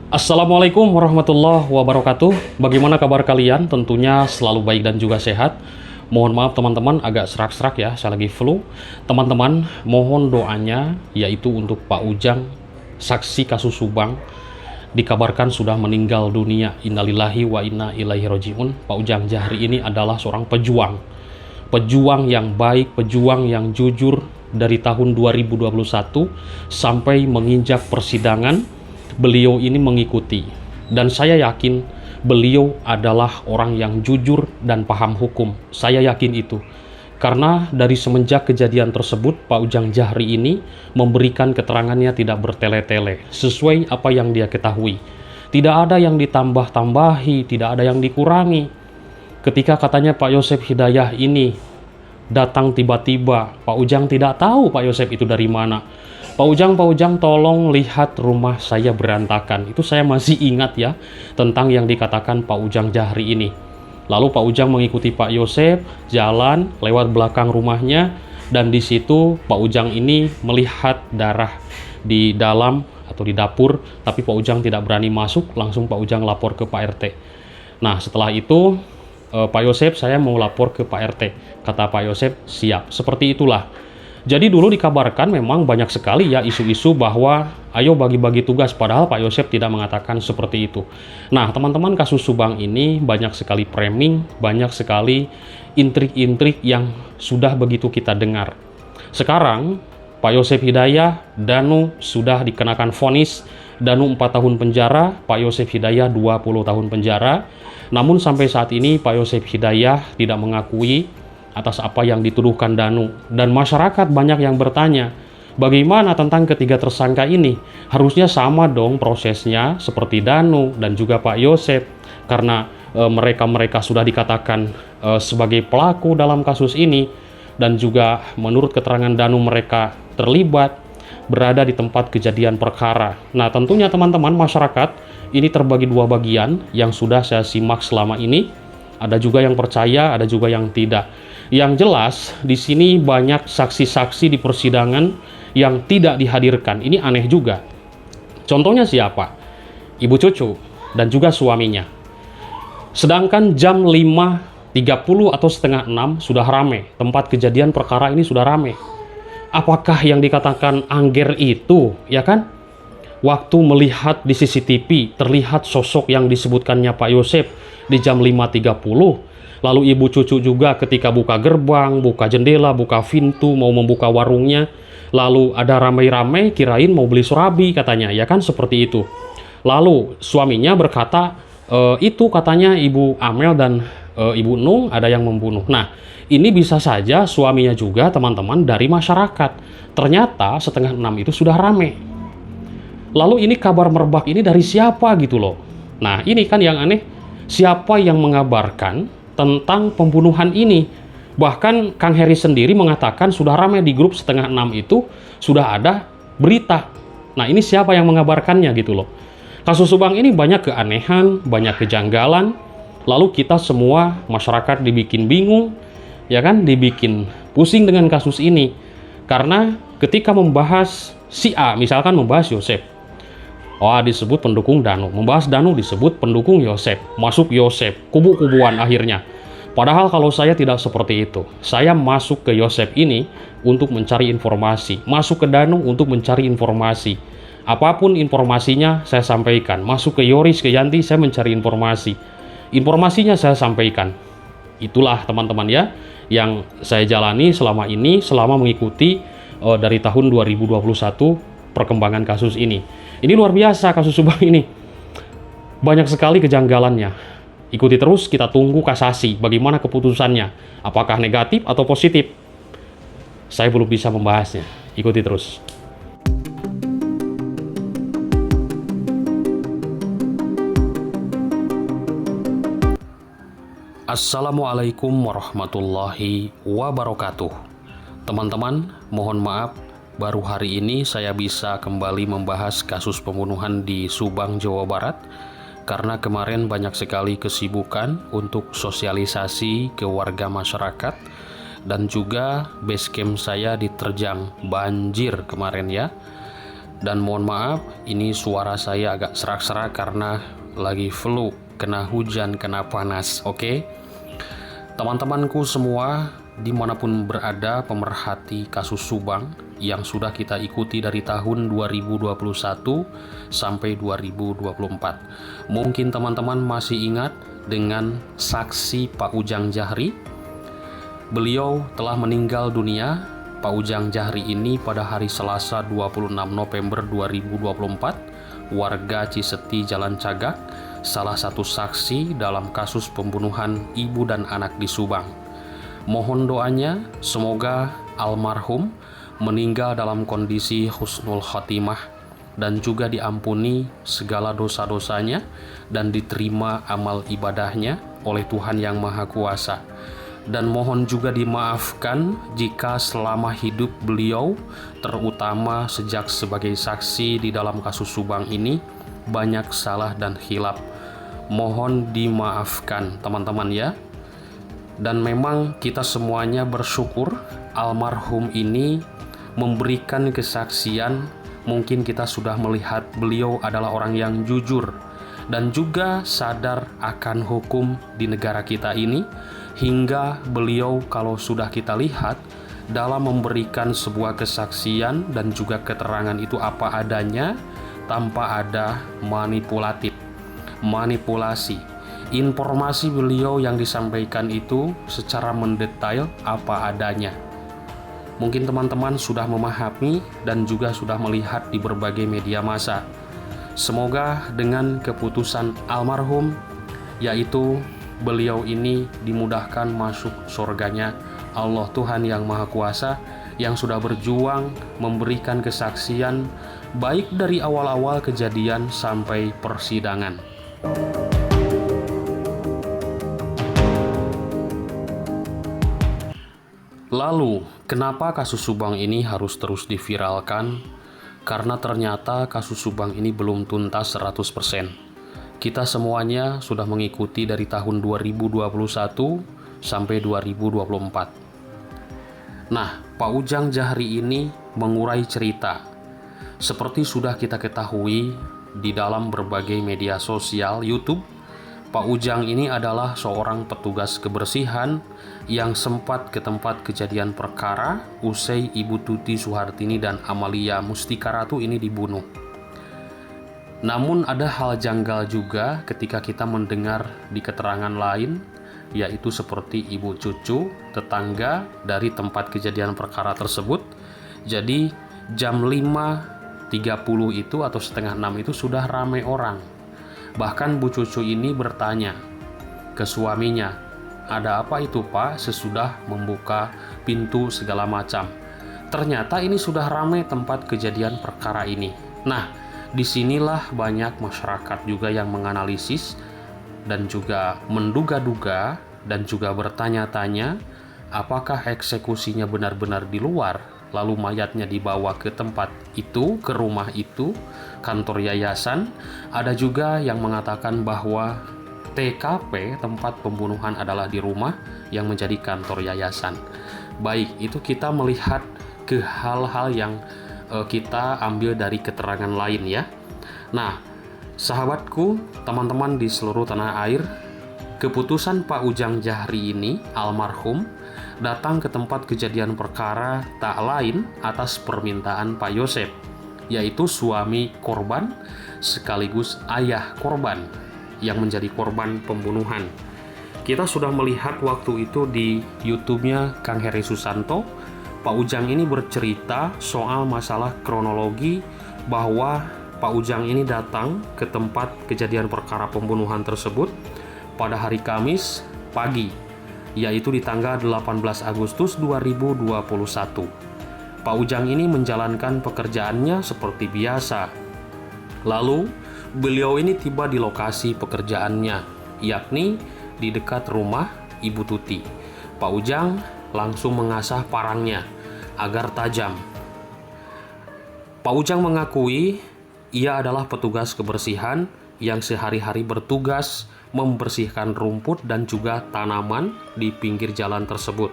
Assalamualaikum warahmatullahi wabarakatuh. Bagaimana kabar kalian? Tentunya selalu baik dan juga sehat. Mohon maaf teman-teman, agak serak-serak ya, saya lagi flu. Teman-teman, mohon doanya yaitu untuk Pak Ujang, saksi kasus Subang, dikabarkan sudah meninggal dunia. Innalillahi wa inna ilaihi roji'un. Pak Ujang Jahri ini adalah seorang pejuang. Pejuang yang baik, pejuang yang jujur dari tahun 2021 sampai menginjak persidangan. Beliau ini mengikuti, dan saya yakin beliau adalah orang yang jujur dan paham hukum. Saya yakin itu karena dari semenjak kejadian tersebut, Pak Ujang Jahri ini memberikan keterangannya tidak bertele-tele, sesuai apa yang dia ketahui. Tidak ada yang ditambah-tambahi, tidak ada yang dikurangi. Ketika katanya Pak Yosef Hidayah ini datang tiba-tiba, Pak Ujang tidak tahu Pak Yosef itu dari mana. Pak Ujang, tolong lihat rumah saya berantakan. Itu saya masih ingat ya, tentang yang dikatakan Pak Ujang Jahri ini. Lalu Pak Ujang mengikuti Pak Yosef, jalan lewat belakang rumahnya, dan di situ Pak Ujang ini melihat darah di dalam atau di dapur, tapi Pak Ujang tidak berani masuk, langsung Pak Ujang lapor ke Pak RT. Nah, setelah itu, Pak Yosef, saya mau lapor ke Pak RT. Kata Pak Yosef, siap. Seperti itulah. Jadi dulu dikabarkan memang banyak sekali ya isu-isu bahwa ayo bagi-bagi tugas, padahal Pak Yosef tidak mengatakan seperti itu. Nah, teman-teman, kasus Subang ini banyak sekali framing, banyak sekali intrik-intrik yang sudah begitu kita dengar. Sekarang, Pak Yosef Hidayah, Danu sudah dikenakan vonis, Danu 4 tahun penjara, Pak Yosef Hidayah 20 tahun penjara. Namun sampai saat ini Pak Yosef Hidayah tidak mengakui atas apa yang dituduhkan Danu. Dan masyarakat banyak yang bertanya, bagaimana tentang ketiga tersangka ini? Harusnya sama dong prosesnya seperti Danu dan juga Pak Yosef. Karena mereka-mereka sudah dikatakan sebagai pelaku dalam kasus ini. Dan juga menurut keterangan Danu mereka terlibat berada di tempat kejadian perkara. Nah, tentunya teman-teman, masyarakat ini terbagi dua bagian yang sudah saya simak selama ini. Ada juga yang percaya, ada juga yang tidak. Yang jelas, di sini banyak saksi-saksi di persidangan yang tidak dihadirkan. Ini aneh juga. Contohnya siapa? Ibu Cucu dan juga suaminya. Sedangkan jam 5.30 atau setengah 6 sudah rame. Tempat kejadian perkara ini sudah rame. Apakah yang dikatakan angger itu, ya kan? Waktu melihat di CCTV, terlihat sosok yang disebutkannya Pak Yosef di jam 5.30. Lalu Ibu Cucu juga ketika buka gerbang, buka jendela, buka pintu, mau membuka warungnya. Lalu ada ramai-ramai, kirain mau beli surabi katanya, ya kan, seperti itu. Lalu suaminya berkata, itu katanya Ibu Amel dan Ibu Nung ada yang membunuh. Nah, ini bisa saja suaminya juga teman-teman dari masyarakat. Ternyata setengah 6 itu sudah rame. Lalu ini kabar merebak ini dari siapa gitu loh. Nah, ini kan yang aneh. Siapa yang mengabarkan tentang pembunuhan ini? Bahkan Kang Heri sendiri mengatakan sudah ramai di grup setengah 6 itu sudah ada berita. Nah, ini siapa yang mengabarkannya gitu loh. Kasus Subang ini banyak keanehan, banyak kejanggalan. Lalu kita semua masyarakat dibikin bingung, ya kan, dibikin pusing dengan kasus ini. Karena ketika membahas si A, misalkan membahas Yosef, disebut pendukung Danu. Membahas Danu disebut pendukung Yosef. Masuk Yosef, kubu-kubuan akhirnya. Padahal kalau saya tidak seperti itu. Saya masuk ke Yosef ini untuk mencari informasi. Masuk ke Danu untuk mencari informasi. Apapun informasinya saya sampaikan. Masuk ke Yoris, ke Yanti, saya mencari informasi. Informasinya saya sampaikan. Itulah teman-teman ya, yang saya jalani selama ini, selama mengikuti dari tahun 2021 perkembangan kasus ini. Ini luar biasa kasus Subang ini. Banyak sekali kejanggalannya. Ikuti terus, kita tunggu kasasi. Bagaimana keputusannya? Apakah negatif atau positif? Saya belum bisa membahasnya. Ikuti terus. Assalamualaikum warahmatullahi wabarakatuh. Teman-teman, mohon maaf. Baru hari ini saya bisa kembali membahas kasus pembunuhan di Subang, Jawa Barat. Karena kemarin banyak sekali kesibukan untuk sosialisasi ke warga masyarakat. Dan juga base camp saya diterjang banjir kemarin ya. Dan mohon maaf, ini suara saya agak serak-serak karena lagi flu, kena hujan, kena panas, oke? Teman-temanku semua, dimanapun berada pemerhati kasus Subang yang sudah kita ikuti dari tahun 2021 sampai 2024. Mungkin teman-teman masih ingat dengan saksi Pak Ujang Jahri. Beliau telah meninggal dunia, Pak Ujang Jahri ini pada hari Selasa 26 November 2024, warga Ciseti Jalan Cagak, salah satu saksi dalam kasus pembunuhan ibu dan anak di Subang. Mohon doanya, semoga almarhum meninggal dalam kondisi husnul khotimah dan juga diampuni segala dosa-dosanya dan diterima amal ibadahnya oleh Tuhan Yang Maha Kuasa. Dan mohon juga dimaafkan jika selama hidup beliau, terutama sejak sebagai saksi di dalam kasus Subang ini, banyak salah dan khilaf. Mohon dimaafkan teman-teman ya. Dan memang kita semuanya bersyukur almarhum ini memberikan kesaksian. Mungkin kita sudah melihat beliau adalah orang yang jujur dan juga sadar akan hukum di negara kita ini, hingga beliau kalau sudah kita lihat dalam memberikan sebuah kesaksian dan juga keterangan itu apa adanya, tanpa ada manipulasi. Informasi beliau yang disampaikan itu secara mendetail apa adanya. Mungkin teman-teman sudah memahami dan juga sudah melihat di berbagai media massa. Semoga dengan keputusan almarhum, yaitu beliau ini dimudahkan masuk surganya Allah Tuhan Yang Maha Kuasa, yang sudah berjuang memberikan kesaksian baik dari awal-awal kejadian sampai persidangan. Lalu, kenapa kasus Subang ini harus terus diviralkan? Karena ternyata kasus Subang ini belum tuntas 100%. Kita semuanya sudah mengikuti dari tahun 2021 sampai 2024. Nah, Pak Ujang Jahri ini mengurai cerita. Seperti sudah kita ketahui di dalam berbagai media sosial YouTube, Pak Ujang ini adalah seorang petugas kebersihan yang sempat ke tempat kejadian perkara usai Ibu Tuti Suhartini dan Amalia Mustika Ratu ini dibunuh. Namun ada hal janggal juga ketika kita mendengar di keterangan lain, yaitu seperti ibu cucu, tetangga dari tempat kejadian perkara tersebut. Jadi jam 5.30 itu atau setengah 6 itu sudah ramai orang. Bahkan Bu Cucu ini bertanya ke suaminya, "Ada apa itu Pak?" sesudah membuka pintu segala macam. Ternyata ini sudah ramai tempat kejadian perkara ini. Nah, disinilah banyak masyarakat juga yang menganalisis dan juga menduga-duga dan juga bertanya-tanya, apakah eksekusinya benar-benar di luar, lalu mayatnya dibawa ke tempat itu, ke rumah itu, kantor yayasan. Ada juga yang mengatakan bahwa TKP tempat pembunuhan adalah di rumah yang menjadi kantor yayasan. Baik, itu kita melihat ke hal-hal yang kita ambil dari keterangan lain ya. Nah, sahabatku, teman-teman di seluruh tanah air, keputusan Pak Ujang Jahri ini, almarhum, datang ke tempat kejadian perkara tak lain atas permintaan Pak Yosep, yaitu suami korban sekaligus ayah korban yang menjadi korban pembunuhan. Kita sudah melihat waktu itu di YouTube-nya Kang Heri Susanto. Pak Ujang ini bercerita soal masalah kronologi bahwa Pak Ujang ini datang ke tempat kejadian perkara pembunuhan tersebut pada hari Kamis pagi, yaitu di tanggal 18 Agustus 2021. Pak Ujang ini menjalankan pekerjaannya seperti biasa. Lalu, beliau ini tiba di lokasi pekerjaannya, yakni di dekat rumah Ibu Tuti. Pak Ujang langsung mengasah parangnya agar tajam. Pak Ujang mengakui ia adalah petugas kebersihan yang sehari-hari bertugas membersihkan rumput dan juga tanaman di pinggir jalan tersebut.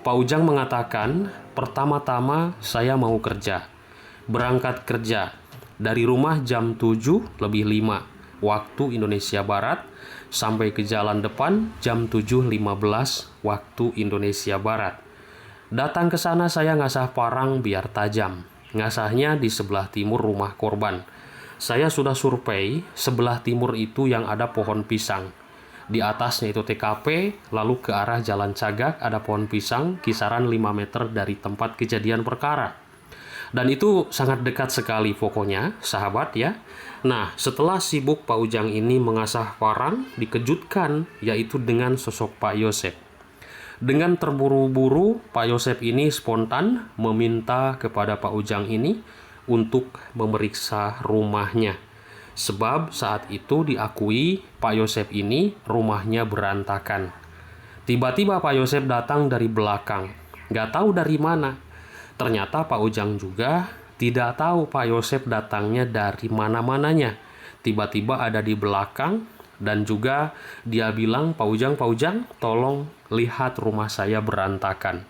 Pak Ujang mengatakan, "Pertama-tama saya mau kerja. berangkat kerja dari rumah jam 7 lebih 5 waktu Indonesia Barat sampai ke jalan depan jam 7.15 waktu Indonesia Barat. Datang ke sana saya ngasah parang biar tajam. Ngasahnya di sebelah timur rumah korban. Saya sudah survei, sebelah timur itu yang ada pohon pisang. Di atasnya itu TKP, lalu ke arah Jalan Cagak ada pohon pisang kisaran 5 meter dari tempat kejadian perkara. Dan itu sangat dekat sekali pokoknya, sahabat ya. Nah, setelah sibuk Pak Ujang ini mengasah parang, dikejutkan yaitu dengan sosok Pak Yosep. Dengan terburu-buru, Pak Yosep ini spontan meminta kepada Pak Ujang ini untuk memeriksa rumahnya. Sebab saat itu diakui Pak Yosep ini rumahnya berantakan. Tiba-tiba Pak Yosep datang dari belakang. Gak tahu dari mana. Ternyata Pak Ujang juga tidak tahu Pak Yosep datangnya dari mana-mananya. Tiba-tiba ada di belakang dan juga dia bilang, Pak Ujang, tolong lihat rumah saya berantakan.